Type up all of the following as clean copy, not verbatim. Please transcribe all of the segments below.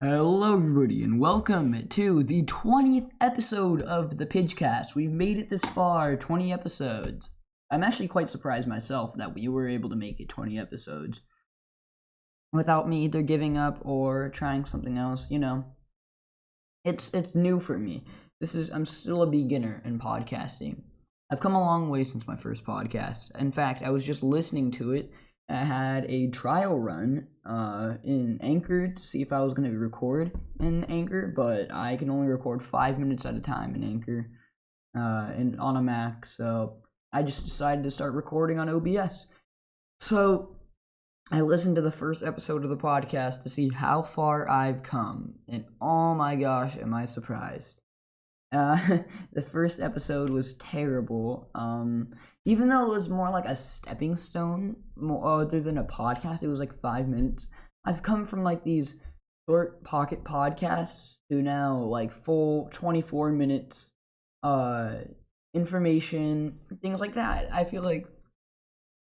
Hello, everybody, and welcome to the 20th episode of the Pijcast. We've made it this far, 20 episodes. I'm actually quite surprised myself that we were able to make it 20 episodes without me either giving up or trying something else. It's new for me. I'm still a beginner in podcasting. I've come a long way since my first podcast. In fact, I was just listening to it. I had a trial run in Anchor to see if I was going to record in Anchor, but I can only record 5 minutes at a time in Anchor and on a Mac, so I just decided to start recording on OBS. So I listened to the first episode of the podcast to see how far I've come, and oh my gosh, am I surprised. The first episode was terrible. Even though it was more like a stepping stone, other than a podcast, it was like 5 minutes. I've come from like these short pocket podcasts to now like full 24 minutes, information, things like that. I feel like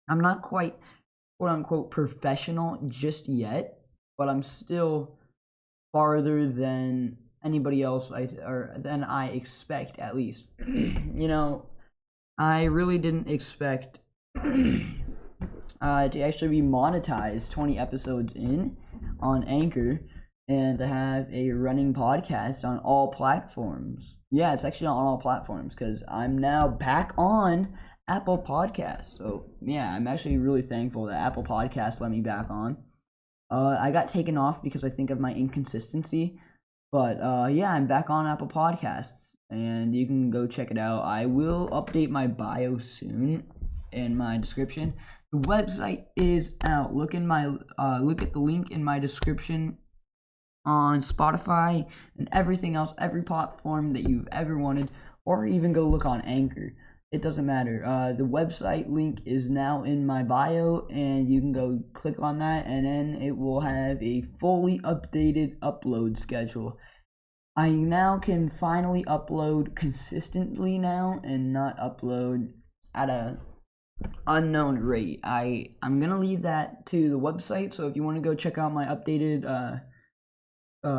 I'm not quite quote unquote professional just yet, but I'm still farther than anybody else or than I expect, at least. I really didn't expect to actually be monetized 20 episodes in on Anchor and to have a running podcast on all platforms. Yeah, it's actually on all platforms because I'm now back on Apple Podcasts. So yeah, I'm actually really thankful that Apple Podcasts let me back on. I got taken off because I think of my inconsistency. But yeah, I'm back on Apple Podcasts, and you can go check it out. I will update my bio soon in my description. The website is out. Look at the link in my description on Spotify and everything else, every platform that you've ever wanted, or even go look on Anchor. It doesn't matter. The website link is now in my bio, and you can go click on that, and then it will have a fully updated upload schedule. I now can finally upload consistently now and not upload at a unknown rate. I'm gonna leave that to the website, so if you want to go check out my updated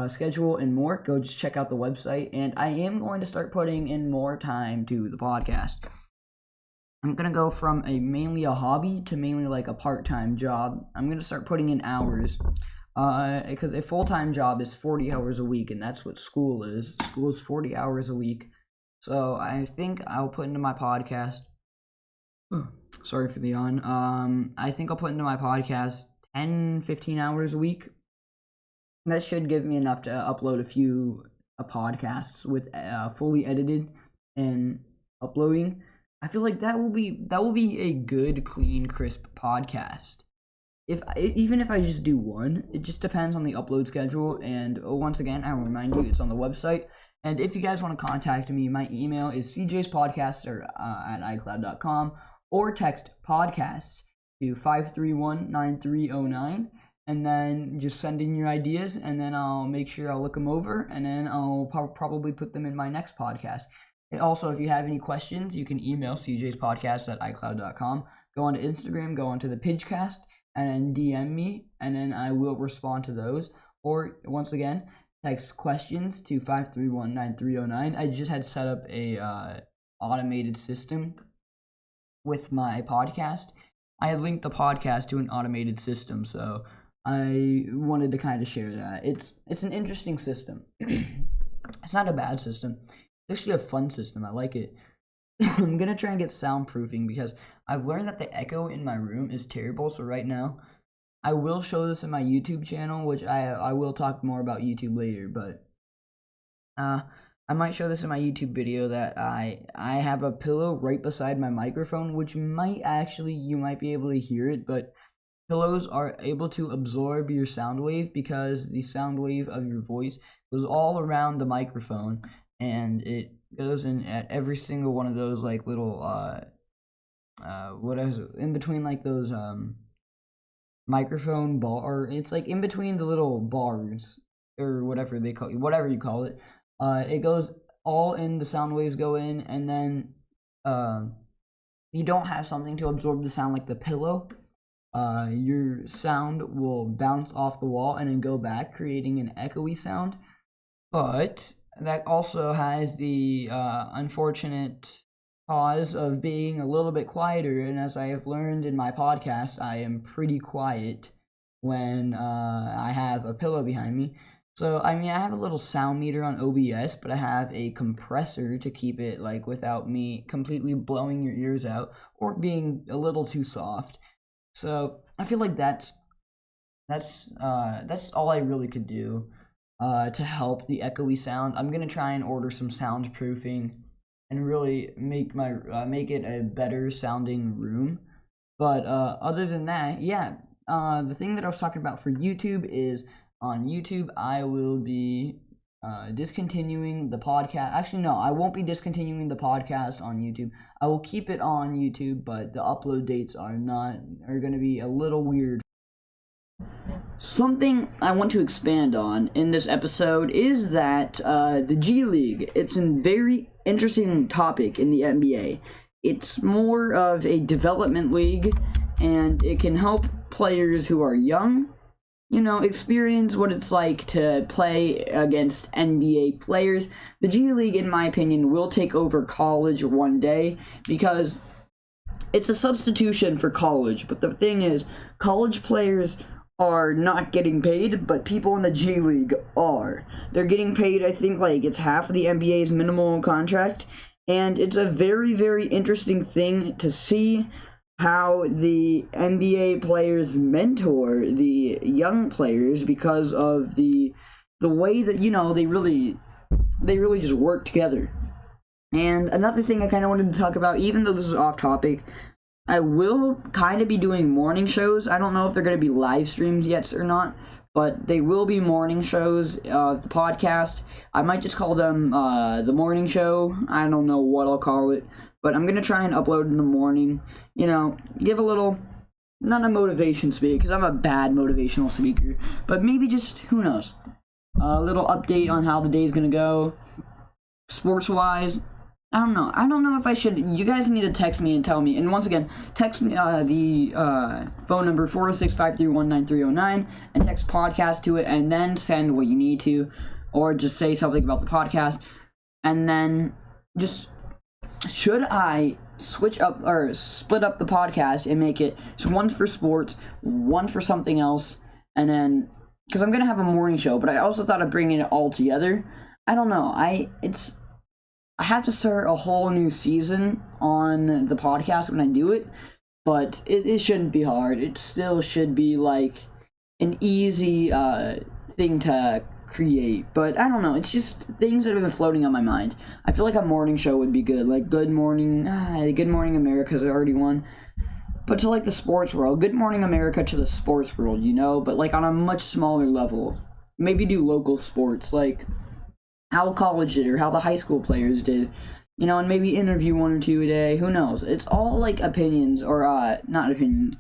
schedule and more, go just check out the website. And I am going to start putting in more time to the podcast. I'm gonna go from mainly a hobby to mainly like a part-time job. I'm gonna start putting in hours, because a full-time job is 40 hours a week, and that's what school is. School is 40 hours a week. So I think I'll put into my podcast. Sorry for the yawn. I think I'll put into my podcast 10-15 hours a week. That should give me enough to upload a few podcasts with fully edited and uploading. I feel like that will be a good, clean, crisp podcast. Even if I just do one, it just depends on the upload schedule. And once again, I will remind you, it's on the website. And if you guys want to contact me, my email is cjspodcaster@icloud.com, or text podcasts to 531-9309. And then just send in your ideas, and then I'll make sure I'll look them over, and then I'll probably put them in my next podcast. And also, if you have any questions, you can email cjspodcast@icloud.com. Go onto Instagram, go onto the Pijcast, and then DM me, and then I will respond to those. Or, once again, text questions to 531-9309. I just had set up a automated system with my podcast. I had linked the podcast to an automated system, so I wanted to kind of share that. It's an interesting system. It's not a bad system. It's actually a fun system. I like it. I'm going to try and get soundproofing because I've learned that the echo in my room is terrible. So right now, I will show this in my YouTube channel, which I will talk more about YouTube later. But I might show this in my YouTube video that I have a pillow right beside my microphone, which you might be able to hear it, but pillows are able to absorb your sound wave because the sound wave of your voice goes all around the microphone, and it goes in at every single one of those like little what is it, in between like those microphone bar, it's like in between the little bars or whatever you call it. It goes all in, the sound waves go in, and then you don't have something to absorb the sound like the pillow. your sound will bounce off the wall and then go back, creating an echoey sound. But that also has the unfortunate cause of being a little bit quieter. And as I have learned in my podcast, I am pretty quiet when I have a pillow behind me. So, I mean, I have a little sound meter on OBS, but I have a compressor to keep it, like, without me completely blowing your ears out or being a little too soft. So, I feel like that's all I really could do to help the echoey sound. I'm gonna try and order some soundproofing and really make it a better sounding room. But other than that, yeah, the thing that I was talking about for YouTube is on YouTube I will be discontinuing the podcast. Actually, no, I won't be discontinuing the podcast on YouTube. I will keep it on YouTube, but the upload dates are going to be a little weird. Something I want to expand on in this episode is that the G League, it's a very interesting topic in the NBA. It's more of a development league, and it can help players who are young, experience what it's like to play against NBA players. The G League, in my opinion, will take over college one day because it's a substitution for college. But the thing is, college players are not getting paid, but people in the G League are. They're getting paid, I think, like it's half of the NBA's minimum contract, and it's a very, very interesting thing to see how the NBA players mentor the young players because of the way that, they really just work together. And another thing I kind of wanted to talk about, even though this is off topic, I will kind of be doing morning shows. I don't know if they're going to be live streams yet or not, but they will be morning shows, the podcast. I might just call them the morning show. I don't know what I'll call it, but I'm going to try and upload in the morning. Give a little, not a motivation speak, because I'm a bad motivational speaker, but maybe just, who knows, a little update on how the day's going to go, sports-wise. I don't know if I should. You guys need to text me and tell me. And once again, text me the phone number 406-531-9309 and text podcast to it, and then send what you need to, or just say something about the podcast. And then just, should I switch up or split up the podcast and make it so one for sports, one for something else, and then, because I'm gonna have a morning show, but I also thought of bringing it all together. I don't know. I have to start a whole new season on the podcast when I do it, but it shouldn't be hard. It still should be like an easy thing to create, but I don't know. It's just things that have been floating on my mind. I feel like a morning show would be good, like Good Morning America's already one, but to like the sports world, Good Morning America to the sports world, but like on a much smaller level. Maybe do local sports, like how college did or how the high school players did, and maybe interview one or two a day. Who knows? It's all like opinions or not opinions,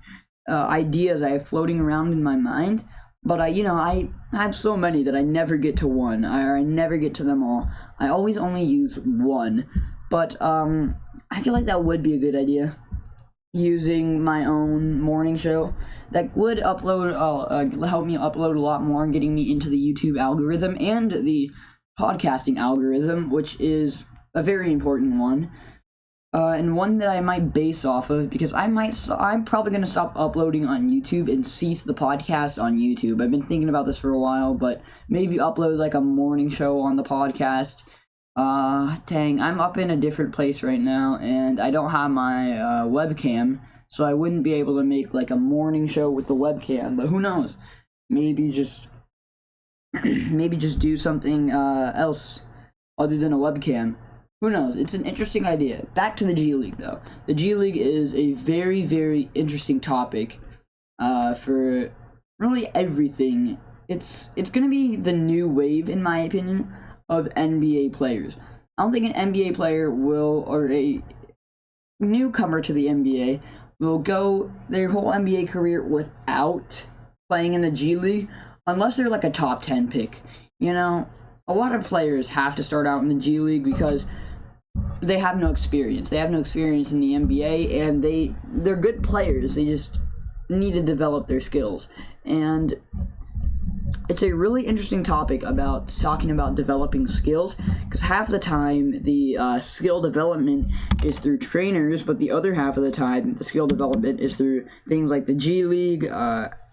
ideas I have floating around in my mind. But I have so many that I never get to one, or I never get to them all. I always only use one. But I feel like that would be a good idea. Using my own morning show that would help me upload a lot more and getting me into the YouTube algorithm and the podcasting algorithm, which is a very important one, and one that I might base off of, because I'm probably going to stop uploading on YouTube and cease the podcast on YouTube. I've been thinking about this for a while, but maybe upload like a morning show on the podcast. Dang, I'm up in a different place right now, and I don't have my webcam, so I wouldn't be able to make like a morning show with the webcam, but who knows, maybe just do something else other than a webcam. Who knows? It's an interesting idea. Back to the G League, though. The G League is a very, very interesting topic for really everything. It's going to be the new wave, in my opinion, of NBA players. I don't think an NBA player or a newcomer to the NBA will go their whole NBA career without playing in the G League, unless they're like a top 10 pick. A lot of players have to start out in the G League because they have no experience. They have no experience in the NBA, and they're good players. They just need to develop their skills. And it's a really interesting topic about talking about developing skills, because half the time the skill development is through trainers, but the other half of the time the skill development is through things like the G League,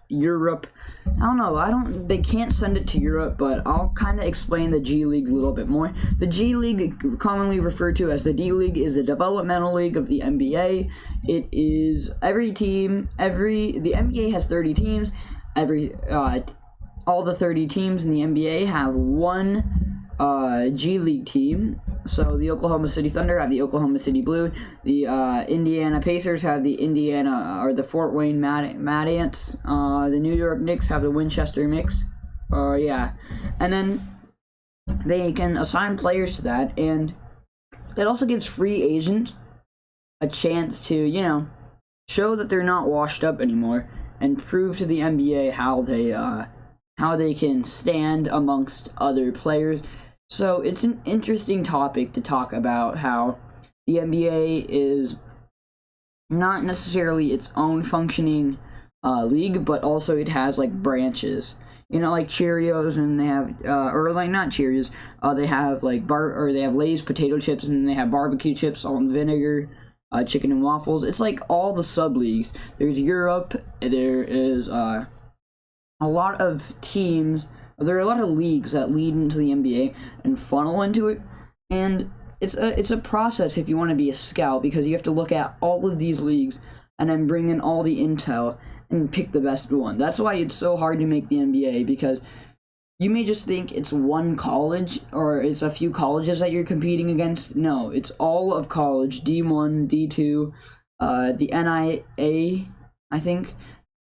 Europe. I don't know. They can't send it to Europe, but I'll kind of explain the G League a little bit more. The G League, commonly referred to as the D League, is the developmental league of the NBA. It is every team. The NBA has 30 teams. All the 30 teams in the NBA have one G League team. So the Oklahoma City Thunder have the Oklahoma City Blue. The Indiana Pacers have the the Fort Wayne Mad Ants. The New York Knicks have the Winchester Knicks. And then they can assign players to that, and it also gives free agents a chance to, show that they're not washed up anymore and prove to the NBA how they can stand amongst other players. So it's an interesting topic to talk about, how the NBA is not necessarily its own functioning league, but also it has like branches. Like Cheerios, and they have not Cheerios. They have like they have Lay's potato chips, and they have barbecue chips, salt and vinegar, chicken and waffles. It's like all the sub leagues. There's Europe. There is a lot of teams. There are a lot of leagues that lead into the NBA and funnel into it, and it's a process if you want to be a scout, because you have to look at all of these leagues and then bring in all the intel and pick the best one. That's why it's so hard to make the NBA, because you may just think it's one college or it's a few colleges that you're competing against. No, it's all of college, D1, D2, the NIA, I think,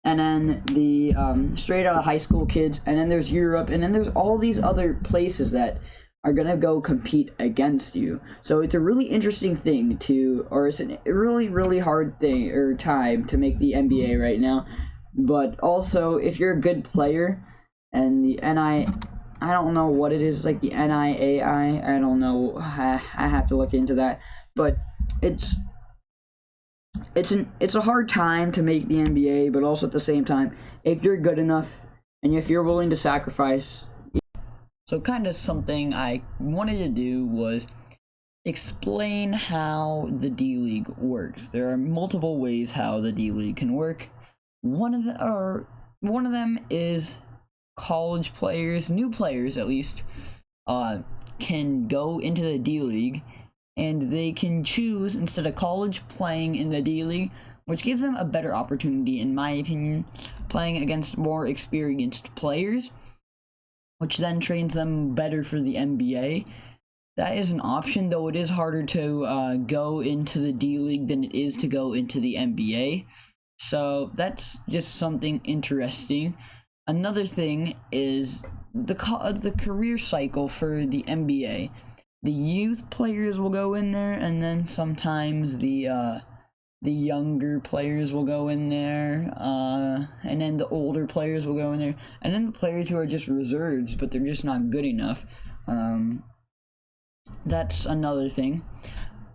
and then the straight out of high school kids, and then there's Europe, and then there's all these other places that are gonna go compete against you. So it's a really interesting thing it's a really, really hard thing or time to make the NBA right now. But also, if you're a good player, and the I don't know what it is, like the NIAI, I don't know, I have to look into that, but it's a hard time to make the NBA, but also at the same time, if you're good enough and if you're willing to sacrifice. So kind of something I wanted to do was explain how the D League works. There are multiple ways how the D League can work. One of them is college players, new players at least, can go into the D League, and they can choose, instead of college, playing in the D League, which gives them a better opportunity, in my opinion, playing against more experienced players, which then trains them better for the NBA. That is an option, though it is harder to go into the D League than it is to go into the NBA. So that's just something interesting. Another thing is the career cycle for the NBA. The youth players will go in there, and then sometimes the younger players will go in there, and then the older players will go in there, and then the players who are just reserves, but they're just not good enough. That's another thing.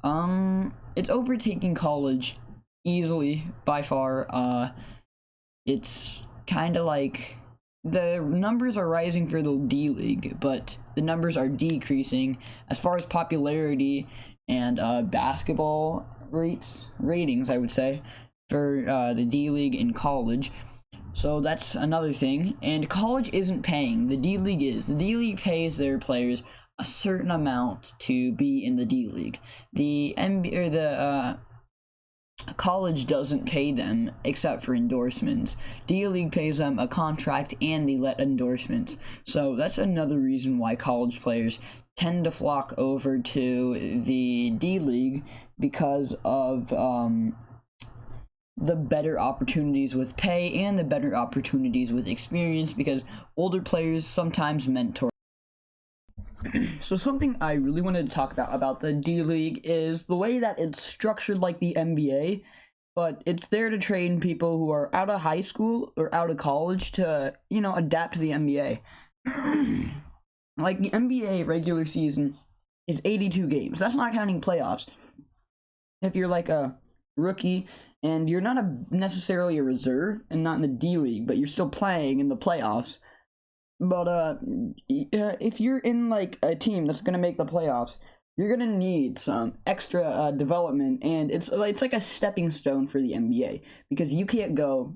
It's overtaking college easily, by far. It's kind of like the numbers are rising for the D League, but the numbers are decreasing as far as popularity and basketball ratings, I would say, for the D League in college. So that's another thing. And college isn't paying. The D League is. The D League pays their players a certain amount to be in the D League. The college doesn't pay them except for endorsements. D League pays them a contract, and they let endorsements. So that's another reason why college players tend to flock over to the D League, because of the better opportunities with pay and the better opportunities with experience, because older players sometimes mentor. So something I really wanted to talk about the D League is the way that it's structured like the NBA, but it's there to train people who are out of high school or out of college to, adapt to the NBA. Like, the NBA regular season is 82 games. That's not counting playoffs. If you're like a rookie and you're not necessarily a reserve and not in the D League, but you're still playing in the playoffs. But if you're in like a team that's gonna make the playoffs, you're gonna need some extra development, and it's like a stepping stone for the NBA, because you can't go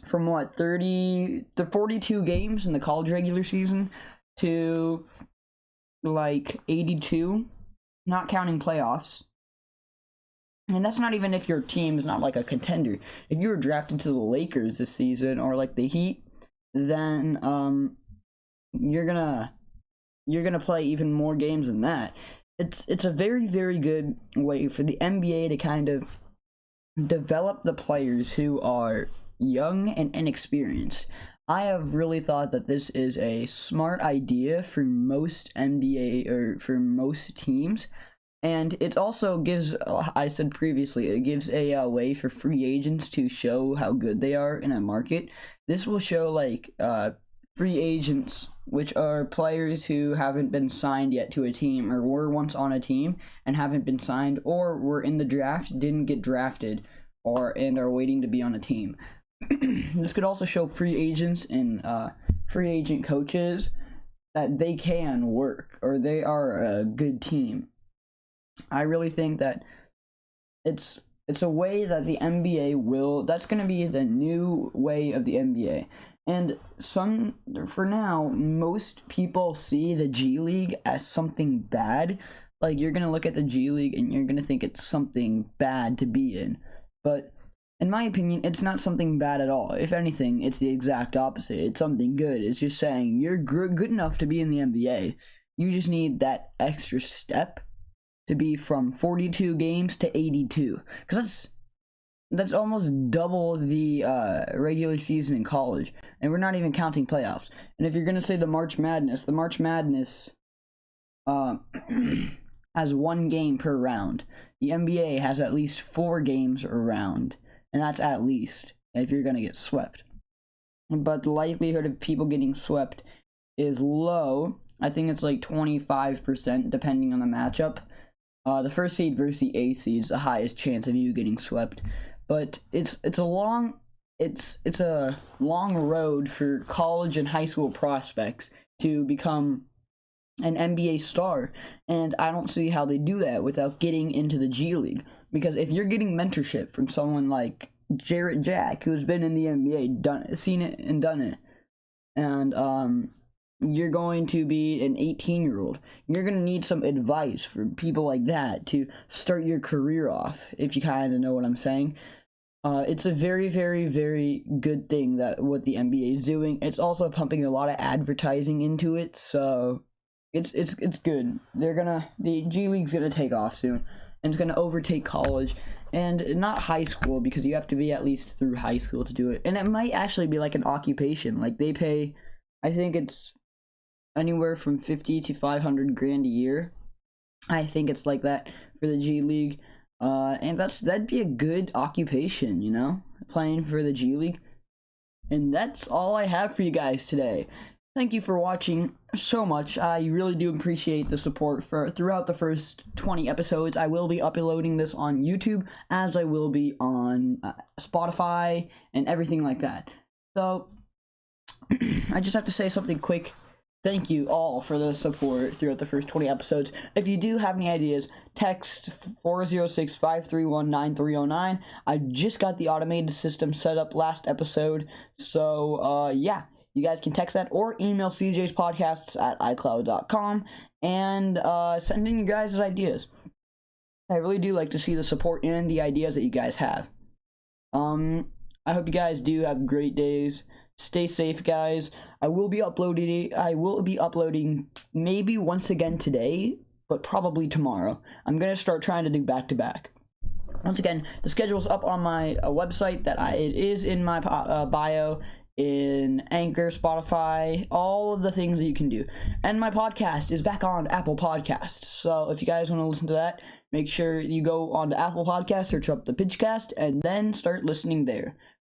from 30 to 42 games in the college regular season to like 82, not counting playoffs. And that's not even if your team's not like a contender. If you were drafted to the Lakers this season, or like the Heat, then you're gonna play even more games than that. It's a very, very good way for the NBA to kind of develop the players who are young and inexperienced. I have really thought that this is a smart idea for most NBA or for most teams. And it also gives, I said previously, it gives a way for free agents to show how good they are in a market. This will show like free agents, which are players who haven't been signed yet to a team, or were once on a team and haven't been signed, or were in the draft, didn't get drafted, and are waiting to be on a team. This could also show free agents and free agent coaches that they can work, or they are a good team. I really think that it's a way that the NBA that's going to be the new way of the NBA. And for now, most people see the G League as something bad. Like, you're going to look at the G League and you're going to think it's something bad to be in. But in my opinion, it's not something bad at all. If anything, it's the exact opposite. It's something good. It's just saying you're good enough to be in the NBA. You just need that extra step to be from 42 games to 82, because that's almost double the regular season in college, and we're not even counting playoffs. And if you're gonna say the March Madness has 1 game per round. The NBA has at least 4 games a round, and that's at least if you're gonna get swept. But the likelihood of people getting swept is low. I think it's like 25%, depending on the matchup. The first seed versus the 8th seed is the highest chance of you getting swept, but it's a long road for college and high school prospects to become an NBA star, and I don't see how they do that without getting into the G League. Because if you're getting mentorship from someone like Jarrett Jack, who's been in the NBA, seen it and done it, and you're going to be an 18-year-old. You're going to need some advice from people like that to start your career off, if you kind of know what I'm saying. It's a very, very, very good thing that what the NBA is doing. It's also pumping a lot of advertising into it, so it's good. The G League's gonna take off soon, and it's gonna overtake college, and not high school, because you have to be at least through high school to do it. And it might actually be like an occupation. Like, they pay, I think it's anywhere from 50 to 500 grand a year. I think it's like that for the G League. And that'd be a good occupation, you know, playing for the G League. And that's all I have for you guys today. Thank you for watching so much. I really do appreciate the support throughout the first 20 episodes. I will be uploading this on YouTube, as I will be on Spotify and everything like that. So I just have to say something quick. Thank you all for the support throughout the first 20 episodes. If you do have any ideas, text 406-531-9309. I just got the automated system set up last episode. So, yeah, you guys can text that or email cjspodcasts@icloud.com and send in you guys' ideas. I really do like to see the support and the ideas that you guys have. I hope you guys do have great days. Stay safe, guys. I will be uploading maybe once again today, but probably tomorrow. I'm gonna start trying to do back-to-back. Once again, the schedule's up on my website. It is in my bio, in Anchor, Spotify, all of the things that you can do. And my podcast is back on Apple Podcasts. So if you guys want to listen to that, make sure you go on to Apple Podcasts, search up the Pijcast, and then start listening there.